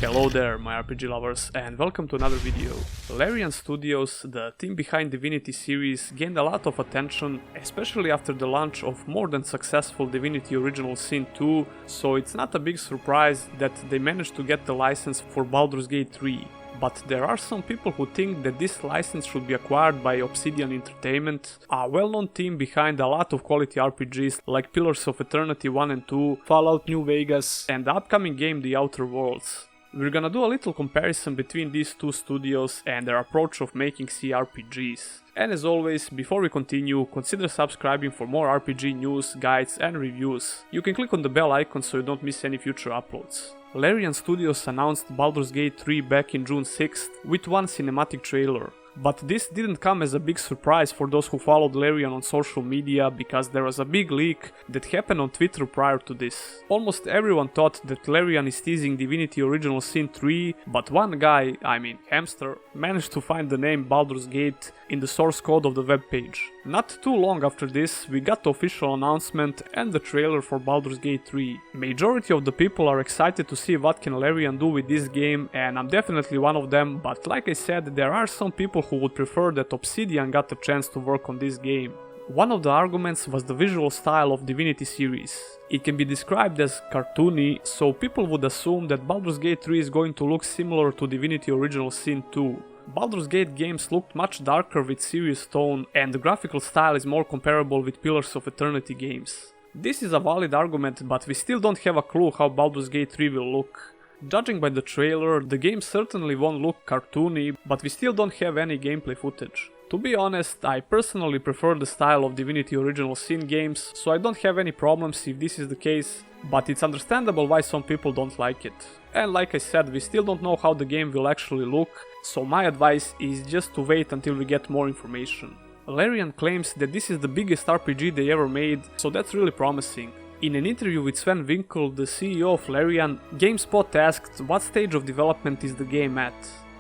Hello there, my RPG lovers, and welcome to another video. Larian Studios, the team behind Divinity series, gained a lot of attention, especially after the launch of more than successful Divinity Original Sin 2, so it's not a big surprise that they managed to get the license for Baldur's Gate 3. But there are some people who think that this license should be acquired by Obsidian Entertainment, a well-known team behind a lot of quality RPGs like Pillars of Eternity 1 and 2, Fallout New Vegas, and the upcoming game The Outer Worlds. We're gonna do a little comparison between these two studios and their approach of making CRPGs. And as always, before we continue, consider subscribing for more RPG news, guides and reviews. You can click on the bell icon so you don't miss any future uploads. Larian Studios announced Baldur's Gate 3 back in June 6th with one cinematic trailer. But this didn't come as a big surprise for those who followed Larian on social media, because there was a big leak that happened on Twitter prior to this. Almost everyone thought that Larian is teasing Divinity Original Sin 3, but one guy, Hamster, managed to find the name Baldur's Gate in the source code of the webpage. Not too long after this, we got the official announcement and the trailer for Baldur's Gate 3. Majority of the people are excited to see what can Larian do with this game, and I'm definitely one of them, but like I said, there are some people who would prefer that Obsidian got a chance to work on this game. One of the arguments was the visual style of Divinity series. It can be described as cartoony, so people would assume that Baldur's Gate 3 is going to look similar to Divinity Original Sin 2. Baldur's Gate games looked much darker with serious tone, and the graphical style is more comparable with Pillars of Eternity games. This is a valid argument, but we still don't have a clue how Baldur's Gate 3 will look. Judging by the trailer, the game certainly won't look cartoony, but we still don't have any gameplay footage. To be honest, I personally prefer the style of Divinity Original Sin games, so I don't have any problems if this is the case, but it's understandable why some people don't like it. And like I said, we still don't know how the game will actually look, so my advice is just to wait until we get more information. Larian claims that this is the biggest RPG they ever made, so that's really promising. In an interview with Sven Winkel, the CEO of Larian, GameSpot asked what stage of development is the game at.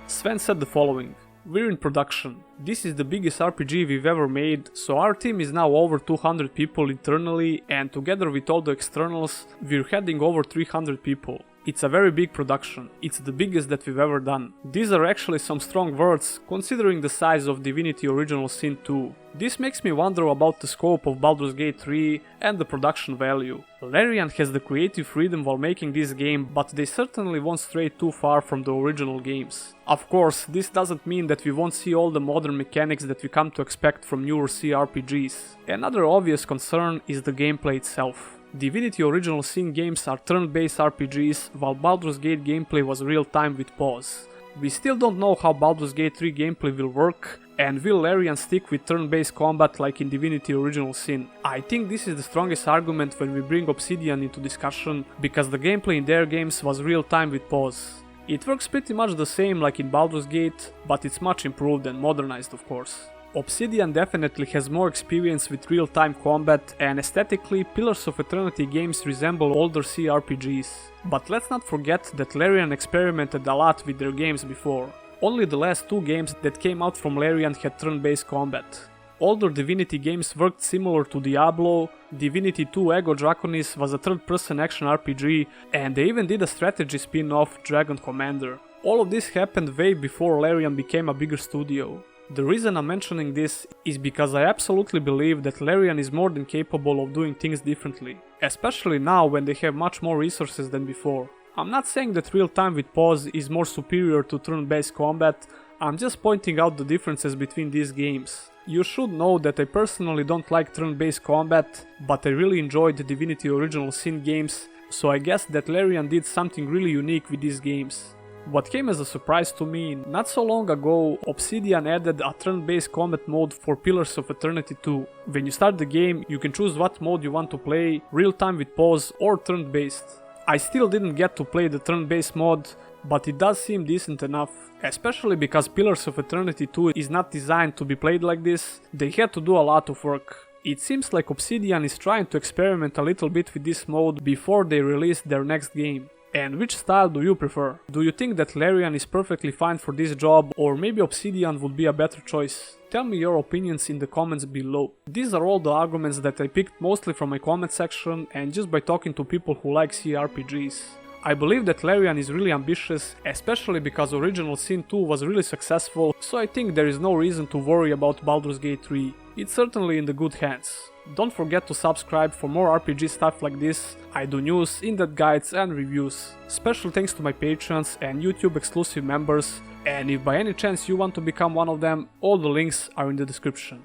Sven said the following: "We're in production. This is the biggest RPG we've ever made, so our team is now over 200 people internally, and together with all the externals, we're heading over 300 people. It's a very big production. It's the biggest that we've ever done." These are actually some strong words, considering the size of Divinity Original Sin 2. This makes me wonder about the scope of Baldur's Gate 3 and the production value. Larian has the creative freedom while making this game, but they certainly won't stray too far from the original games. Of course, this doesn't mean that we won't see all the modern mechanics that we come to expect from newer CRPGs. Another obvious concern is the gameplay itself. Divinity Original Sin games are turn-based RPGs, while Baldur's Gate gameplay was real-time with pause. We still don't know how Baldur's Gate 3 gameplay will work, and will Larian stick with turn-based combat like in Divinity Original Sin? I think this is the strongest argument when we bring Obsidian into discussion, because the gameplay in their games was real-time with pause. It works pretty much the same like in Baldur's Gate, but it's much improved and modernized, of course. Obsidian definitely has more experience with real-time combat, and aesthetically, Pillars of Eternity games resemble older CRPGs. But let's not forget that Larian experimented a lot with their games before. Only the last two games that came out from Larian had turn-based combat. Older Divinity games worked similar to Diablo, Divinity 2 Ego Draconis was a third-person action RPG, and they even did a strategy spin-off, Dragon Commander. All of this happened way before Larian became a bigger studio. The reason I'm mentioning this is because I absolutely believe that Larian is more than capable of doing things differently, especially now when they have much more resources than before. I'm not saying that real-time with pause is more superior to turn-based combat, I'm just pointing out the differences between these games. You should know that I personally don't like turn-based combat, but I really enjoyed the Divinity Original Sin games, so I guess that Larian did something really unique with these games. What came as a surprise to me, not so long ago, Obsidian added a turn-based combat mode for Pillars of Eternity 2. When you start the game, you can choose what mode you want to play, real-time with pause or turn-based. I still didn't get to play the turn-based mode, but it does seem decent enough. Especially because Pillars of Eternity 2 is not designed to be played like this, they had to do a lot of work. It seems like Obsidian is trying to experiment a little bit with this mode before they release their next game. And which style do you prefer? Do you think that Larian is perfectly fine for this job, or maybe Obsidian would be a better choice? Tell me your opinions in the comments below. These are all the arguments that I picked mostly from my comment section and just by talking to people who like CRPGs. I believe that Larian is really ambitious, especially because original Sin 2 was really successful, so I think there is no reason to worry about Baldur's Gate 3. It's certainly in the good hands. Don't forget to subscribe for more RPG stuff like this. I do news, in-depth guides and reviews. Special thanks to my patrons and YouTube exclusive members, and if by any chance you want to become one of them, all the links are in the description.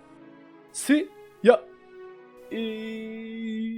See ya!